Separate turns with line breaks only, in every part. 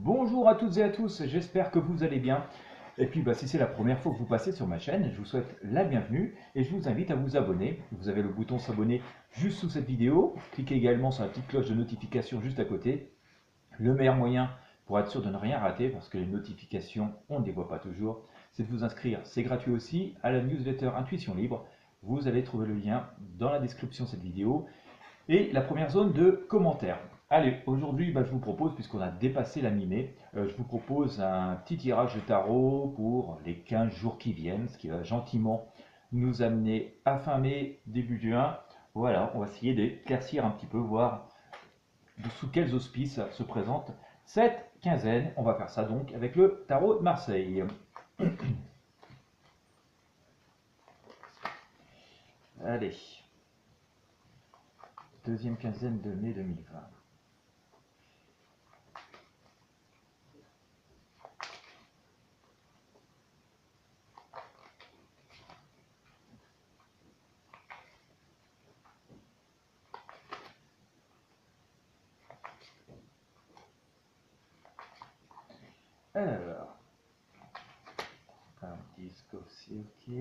Bonjour à toutes et à tous, j'espère que vous allez bien. Et puis si c'est la première fois que vous passez sur ma chaîne, je vous souhaite la bienvenue et je vous invite à vous abonner. Vous avez le bouton s'abonner juste sous cette vidéo. Cliquez également sur la petite cloche de notification juste à côté. Le meilleur moyen pour être sûr de ne rien rater, parce que les notifications, on ne les voit pas toujours, c'est de vous inscrire, c'est gratuit aussi, à la newsletter Intuition Libre. Vous allez trouver le lien dans la description de cette vidéo et la première zone de commentaires. Allez, aujourd'hui, je vous propose, puisqu'on a dépassé la mi-mai, je vous propose un petit tirage de tarot pour les 15 jours qui viennent, ce qui va gentiment nous amener à fin mai, début juin. Voilà, on va essayer d'éclaircir un petit peu, voir sous quels auspices se présente cette quinzaine. On va faire ça donc avec le tarot de Marseille. Allez, deuxième quinzaine de mai 2020. Alors, un disque aussi, ok.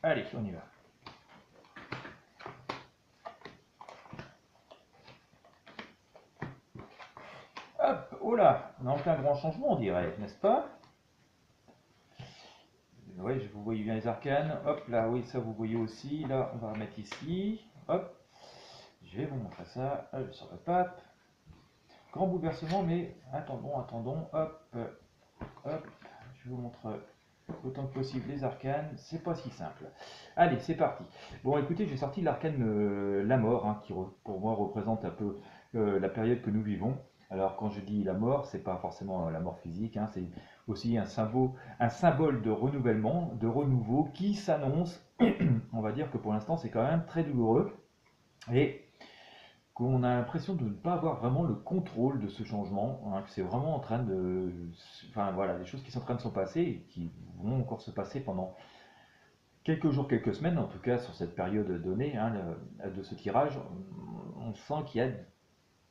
Allez, on y va. Hop, oh là, on est en plein grand changement, on dirait, n'est-ce pas? Oui, je vous voyez bien les arcanes. Hop là, oui, ça vous voyez aussi. Là, on va remettre ici. Hop, je vais vous montrer ça. Je sors le pape. Grand bouleversement, mais attendons. Hop, hop, je vous montre autant que possible les arcanes. C'est pas si simple. Allez, c'est parti. Bon, écoutez, j'ai sorti l'arcane la mort, hein, qui pour moi représente un peu la période que nous vivons. Alors, quand je dis la mort, c'est pas forcément la mort physique, hein, c'est aussi un symbole de renouvellement, de renouveau qui s'annonce. On va dire que pour l'instant, c'est quand même très douloureux et qu'on a l'impression de ne pas avoir vraiment le contrôle de ce changement, hein, que c'est vraiment en train de. Enfin voilà, des choses qui sont en train de se passer et qui vont encore se passer pendant quelques jours, quelques semaines, en tout cas sur cette période donnée, hein, de ce tirage. On sent qu'il y a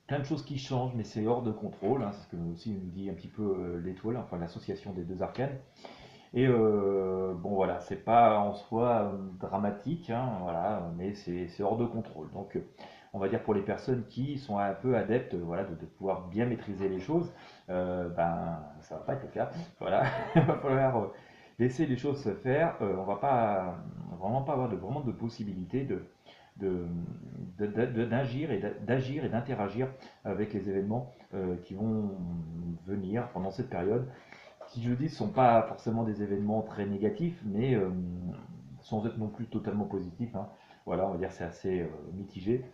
plein de choses qui changent, mais c'est hors de contrôle, hein, c'est ce que aussi nous dit un petit peu l'étoile, enfin l'association des deux arcanes. Et bon voilà, c'est pas en soi dramatique, hein, voilà, mais c'est hors de contrôle. Donc on va dire pour les personnes qui sont un peu adeptes, voilà, de pouvoir bien maîtriser les choses, ça va pas être le cas. Voilà, il va falloir laisser les choses se faire. On va pas vraiment pas avoir vraiment de possibilité de, d'agir et d'interagir avec les événements qui vont venir pendant cette période, qui je dis ne sont pas forcément des événements très négatifs, mais sans être non plus totalement positifs, hein. Voilà, on va dire que c'est assez mitigé.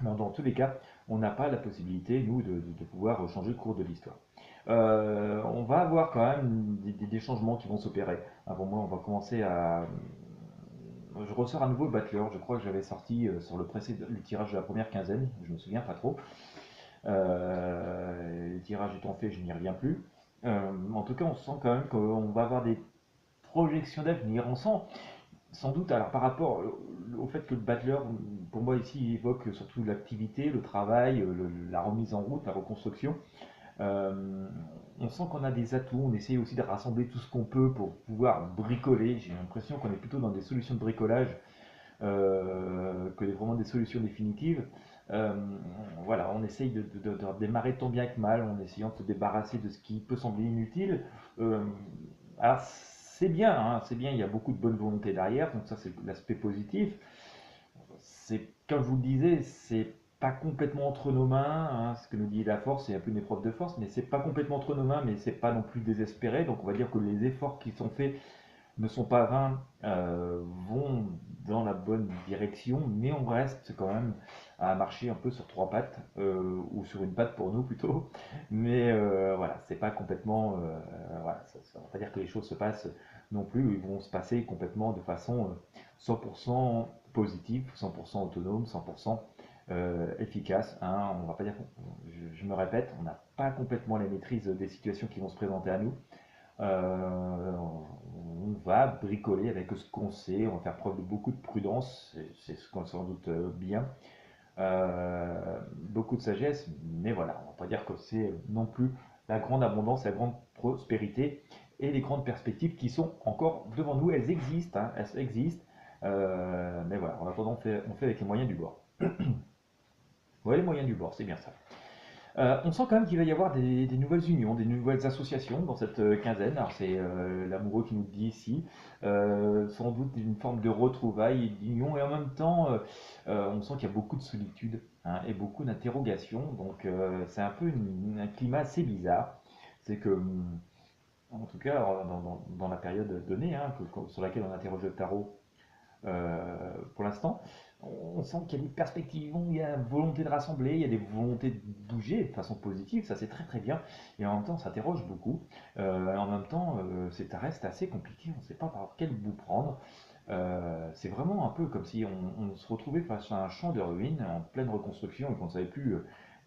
Mais dans tous les cas, on n'a pas la possibilité, nous, de pouvoir changer le cours de l'histoire. On va avoir quand même des changements qui vont s'opérer. Avant moi, on va commencer à. Je ressors à nouveau le battleur. Je crois que j'avais sorti sur le tirage de la première quinzaine. Je me souviens pas trop. Le tirage étant fait, je n'y reviens plus. En tout cas, on sent quand même qu'on va avoir des projections d'avenir. On sent sans doute, alors par rapport au fait que le battleur, pour moi ici, il évoque surtout l'activité, le travail, la remise en route, la reconstruction. Euh, on sent qu'on a des atouts, on essaye aussi de rassembler tout ce qu'on peut pour pouvoir bricoler. J'ai l'impression qu'on est plutôt dans des solutions de bricolage que vraiment des solutions définitives. Euh, voilà, on essaye de démarrer tant bien que mal en essayant de se débarrasser de ce qui peut sembler inutile. Euh, alors c'est bien, hein, c'est bien, il y a beaucoup de bonne volonté derrière, donc ça c'est l'aspect positif. C'est, comme je vous le disais, c'est pas complètement entre nos mains, hein, ce que nous dit la force, c'est un peu une épreuve de force, mais c'est pas complètement entre nos mains, mais c'est pas non plus désespéré, donc on va dire que les efforts qui sont faits ne sont pas vains, vont dans la bonne direction, mais on reste quand même à marcher un peu sur trois pattes, ou sur une patte pour nous plutôt. Mais voilà, c'est pas complètement. Voilà, ça ne veut pas dire que les choses se passent non plus, ils vont se passer complètement de façon 100% positive, 100% autonome, 100% efficace, hein. On va pas dire, je me répète, on n'a pas complètement la maîtrise des situations qui vont se présenter à nous. On va bricoler avec ce qu'on sait, on va faire preuve de beaucoup de prudence, c'est ce qu'on sans doute bien. beaucoup de sagesse, mais voilà, on va pas dire que c'est non plus la grande abondance, la grande prospérité et les grandes perspectives qui sont encore devant nous. Elles existent, hein, elles existent, mais voilà, en attendant, on fait avec les moyens du bord. Ouais, les moyens du bord, c'est bien ça. On sent quand même qu'il va y avoir des nouvelles unions, des nouvelles associations dans cette quinzaine. Alors c'est l'amoureux qui nous le dit ici. Sans doute une forme de retrouvailles et d'union. Et en même temps, on sent qu'il y a beaucoup de solitude, hein, et beaucoup d'interrogations. Donc c'est un peu un climat assez bizarre. C'est que, en tout cas, dans la période donnée, hein, sur laquelle on interroge le tarot, pour l'instant, on sent qu'il y a des perspectives, il y a une volonté de rassembler, il y a des volontés de bouger de façon positive, ça c'est très très bien, et en même temps on s'interroge beaucoup. En même temps, ça reste assez compliqué, on ne sait pas par quel bout prendre. C'est vraiment un peu comme si on se retrouvait face à un champ de ruines en pleine reconstruction et qu'on ne savait plus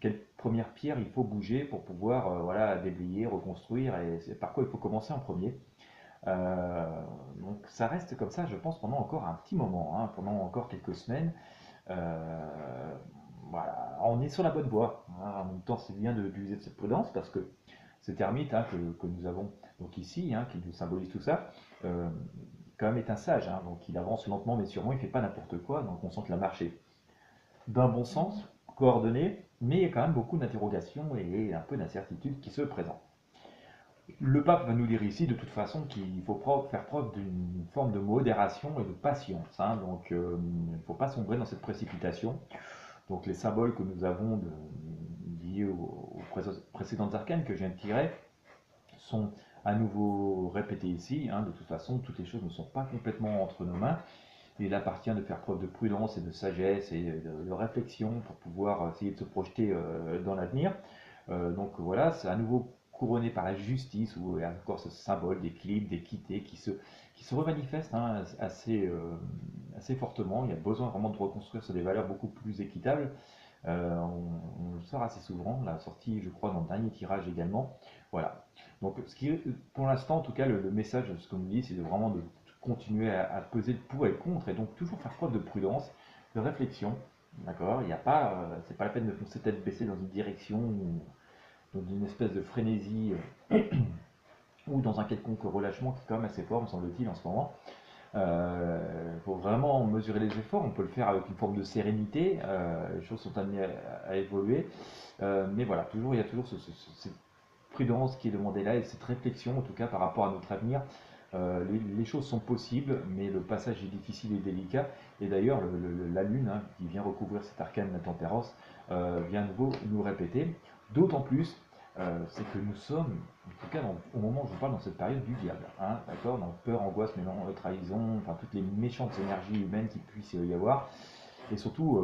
quelle première pierre il faut bouger pour pouvoir voilà, déblayer, reconstruire, et c'est par quoi il faut commencer en premier. Euh, donc ça reste comme ça, je pense, pendant encore un petit moment, hein, pendant encore quelques semaines. Euh, voilà, on est sur la bonne voie, hein. En même temps, c'est bien d'user de cette prudence parce que cet ermite, hein, que nous avons donc ici, hein, qui nous symbolise tout ça, euh, quand même est un sage, hein, donc il avance lentement mais sûrement, il ne fait pas n'importe quoi, donc on sent que la marche est d'un bon sens, coordonnée, mais il y a quand même beaucoup d'interrogations et un peu d'incertitudes qui se présentent. Le pape va nous dire ici, de toute façon, qu'il faut faire preuve d'une forme de modération et de patience, hein. Donc, il ne faut pas sombrer dans cette précipitation. Donc, les symboles que nous avons liés aux précédentes arcanes que je viens de tirer sont à nouveau répétés ici, hein. De toute façon, toutes les choses ne sont pas complètement entre nos mains. Il appartient de faire preuve de prudence et de sagesse et de réflexion pour pouvoir essayer de se projeter dans l'avenir. Donc voilà, c'est à nouveau couronné par la justice, où il y a encore ce symbole d'équilibre, d'équité qui se remanifeste, hein, assez fortement. Il y a besoin vraiment de reconstruire sur des valeurs beaucoup plus équitables. On le sort assez souvent, la sortie, je crois, dans le dernier tirage également. Voilà. Donc, pour l'instant, en tout cas, le message, ce qu'on nous dit, c'est vraiment de continuer à peser le pour et le contre, et donc toujours faire preuve de prudence, de réflexion. D'accord. Il n'y a pas, c'est pas la peine de foncer tête baissée dans une direction ou dans une espèce de frénésie ou dans un quelconque relâchement qui est quand même assez fort, me semble-t-il, en ce moment. Il faut vraiment mesurer les efforts. On peut le faire avec une forme de sérénité. Les choses sont amenées à évoluer. Mais voilà, il y a toujours cette prudence qui est demandée là et cette réflexion, en tout cas, par rapport à notre avenir. Les choses sont possibles, mais le passage est difficile et délicat. Et d'ailleurs, la Lune, hein, qui vient recouvrir cet arcane de la tempérance, vient de nouveau nous répéter. D'autant plus, c'est que nous sommes, en tout cas au moment où je vous parle, dans cette période du diable, hein, d'accord, dans peur, angoisse, trahison, enfin toutes les méchantes énergies humaines qui puissent y avoir. Et surtout,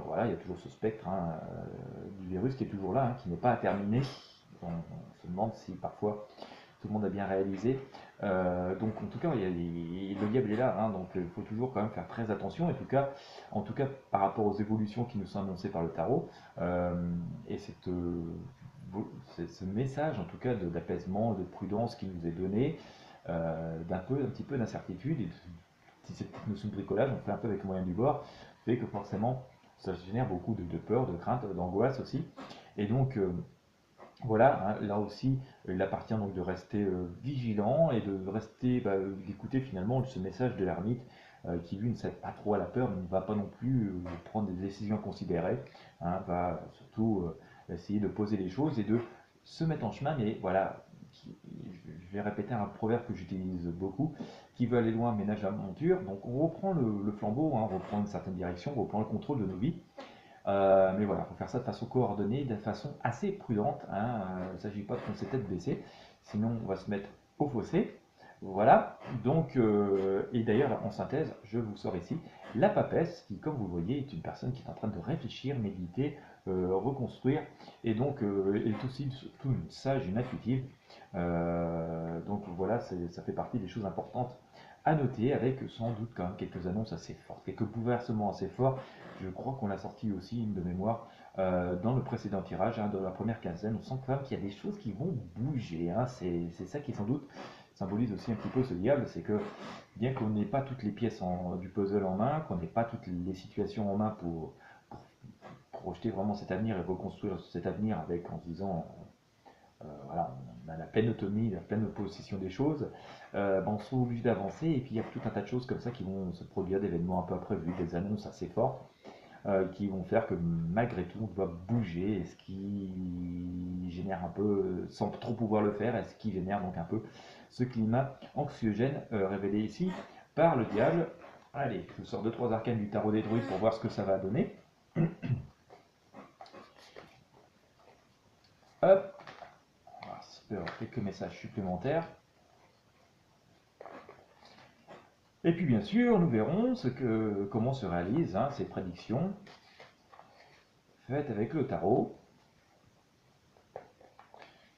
voilà, il y a toujours ce spectre, hein, du virus qui est toujours là, hein, qui n'est pas terminé. On se demande si parfois tout le monde a bien réalisé. Donc en tout cas, le diable est là, hein, donc il faut toujours quand même faire très attention, en tout cas par rapport aux évolutions qui nous sont annoncées par le tarot. Et ce message, en tout cas, d'apaisement, de prudence qui nous est donné, un petit peu d'incertitude, et cette petite notion de bricolage, on fait un peu avec le moyen du bord, fait que forcément, ça génère beaucoup de peur, de crainte, d'angoisse aussi. Et donc, voilà, hein, là aussi, il appartient donc de rester vigilant et de rester, d'écouter finalement ce message de l'ermite qui lui ne cède pas trop à la peur, mais ne va pas non plus prendre des décisions considérées, hein, va surtout essayer de poser les choses et de se mettre en chemin, mais voilà, je vais répéter un proverbe que j'utilise beaucoup, qui veut aller loin ménage la monture, donc on reprend le flambeau, hein, on reprend une certaine direction, on reprend le contrôle de nos vies. Mais voilà, il faut faire ça de façon coordonnée, de façon assez prudente, hein. Il ne s'agit pas de foncer tête baissée, sinon on va se mettre au fossé. Voilà, donc, et d'ailleurs en synthèse, je vous sors ici la papesse, qui comme vous le voyez est une personne qui est en train de réfléchir, méditer, reconstruire, et donc est aussi surtout une sage, une intuitive. Donc voilà, ça fait partie des choses importantes à noter, avec sans doute quand même quelques annonces assez fortes, quelques bouleversements assez forts. Je crois qu'on l'a sorti aussi, une de mémoire, dans le précédent tirage, hein, de la première quinzaine. On sent quand même qu'il y a des choses qui vont bouger, hein. C'est ça qui sans doute symbolise aussi un petit peu ce diable, c'est que bien qu'on n'ait pas toutes les pièces du puzzle en main, qu'on n'ait pas toutes les situations en main pour projeter vraiment cet avenir et reconstruire cet avenir avec en se disant voilà, on a la pleine autonomie, la pleine possession des choses, on sera obligé d'avancer et puis il y a tout un tas de choses comme ça qui vont se produire, d'événements un peu imprévus, des annonces assez fortes qui vont faire que malgré tout on doit bouger, et ce qui génère un peu, sans trop pouvoir le faire, et ce qui génère donc un peu ce climat anxiogène révélé ici par le diable. Allez, je vous sors 2-3 arcanes du tarot des druides pour voir ce que ça va donner. Hop, on va faire quelques messages supplémentaires. Et puis bien sûr, nous verrons comment se réalisent ces prédictions faites avec le tarot,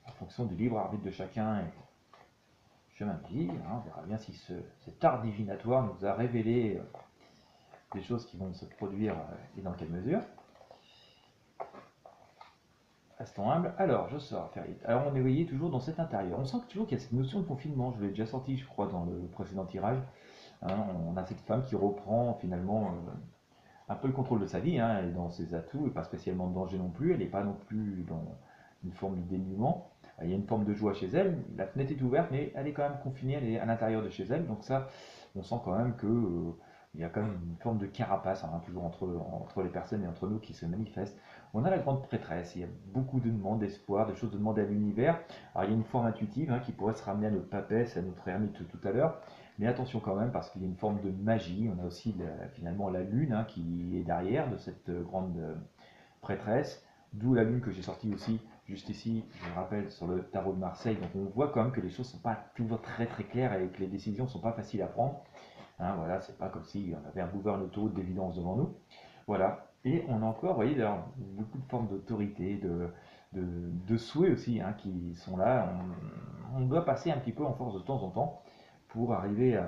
en fonction du libre arbitre de chacun et chemin de vie. On verra bien si cet art divinatoire nous a révélé des choses qui vont se produire et dans quelle mesure. Restons humbles. Alors, je sors faire. Alors, on est voyé toujours dans cet intérieur. On sent toujours qu'il y a cette notion de confinement. Je l'ai déjà sorti, je crois, dans le précédent tirage. On a cette femme qui reprend finalement un peu le contrôle de sa vie, et dans ses atouts, et pas spécialement de danger non plus. Elle n'est pas non plus dans une forme de dénuement. Il y a une forme de joie chez elle. La fenêtre est ouverte, mais elle est quand même confinée. Elle est à l'intérieur de chez elle. Donc ça, on sent quand même que il y a quand même une forme de carapace, toujours entre les personnes et entre nous qui se manifeste. On a la grande prêtresse, il y a beaucoup de demandes, d'espoir, de choses de demander à l'univers. Alors il y a une forme intuitive qui pourrait se ramener à notre papesse, à notre ermite tout à l'heure. Mais attention quand même, parce qu'il y a une forme de magie. On a aussi finalement la lune qui est derrière de cette grande prêtresse. D'où la lune que j'ai sortie aussi, juste ici, je le rappelle, sur le tarot de Marseille. Donc on voit quand même que les choses ne sont pas toujours très très claires et que les décisions ne sont pas faciles à prendre. Voilà, c'est pas comme si on avait un boulevard d'autoroute d'évidence devant nous. Voilà. Et on a encore, vous voyez, d'ailleurs, beaucoup de formes d'autorité, de souhaits aussi qui sont là. On doit passer un petit peu en force de temps en temps pour arriver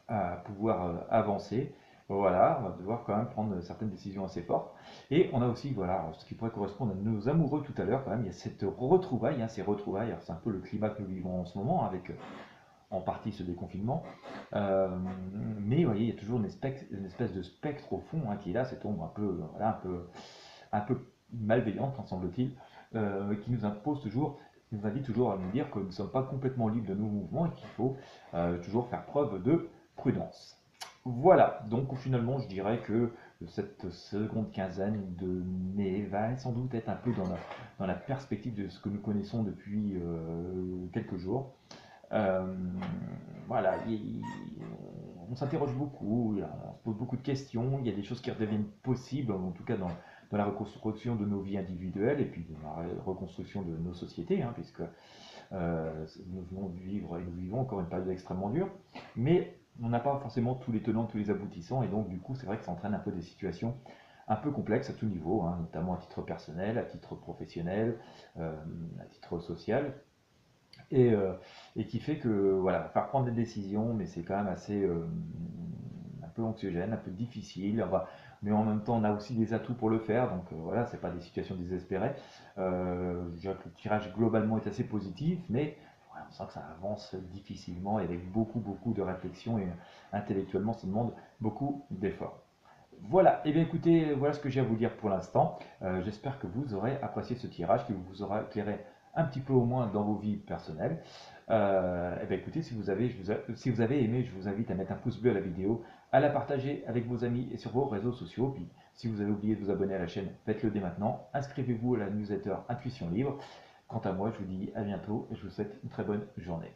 à pouvoir avancer. Voilà, on va devoir quand même prendre certaines décisions assez fortes. Et on a aussi, voilà, ce qui pourrait correspondre à nos amoureux tout à l'heure, quand même, il y a cette retrouvaille, ces retrouvailles. C'est un peu le climat que nous vivons en ce moment, avec en partie ce déconfinement. Mais vous voyez, il y a toujours une espèce de spectre au fond qui est là, cette ombre un peu malveillante, semble-t-il, qui nous impose toujours, qui nous invite toujours à nous dire que nous ne sommes pas complètement libres de nos mouvements et qu'il faut toujours faire preuve de prudence. Voilà, donc finalement je dirais que cette seconde quinzaine de mai va sans doute être un peu dans la perspective de ce que nous connaissons depuis quelques jours. Voilà, on s'interroge beaucoup, on se pose beaucoup de questions, il y a des choses qui redeviennent possibles, en tout cas dans la reconstruction de nos vies individuelles et puis dans la reconstruction de nos sociétés, puisque nous venons de vivre et nous vivons encore une période extrêmement dure, mais on n'a pas forcément tous les tenants, tous les aboutissants, et donc du coup c'est vrai que ça entraîne un peu des situations un peu complexes à tout niveau, notamment à titre personnel, à titre professionnel, à titre social. Et qui fait que voilà, faire prendre des décisions, mais c'est quand même assez un peu anxiogène, un peu difficile. Mais en même temps, on a aussi des atouts pour le faire, donc voilà, c'est pas des situations désespérées. Je dirais que le tirage globalement est assez positif, mais voilà, on sent que ça avance difficilement et avec beaucoup de réflexion et intellectuellement, ça demande beaucoup d'efforts. Voilà, et bien écoutez, voilà ce que j'ai à vous dire pour l'instant. J'espère que vous aurez apprécié ce tirage, qui vous aura éclairé un petit peu au moins dans vos vies personnelles. Et bien écoutez, si vous avez aimé, je vous invite à mettre un pouce bleu à la vidéo, à la partager avec vos amis et sur vos réseaux sociaux. Puis si vous avez oublié de vous abonner à la chaîne, faites-le dès maintenant. Inscrivez-vous à la newsletter Intuition Libre. Quant à moi, je vous dis à bientôt et je vous souhaite une très bonne journée.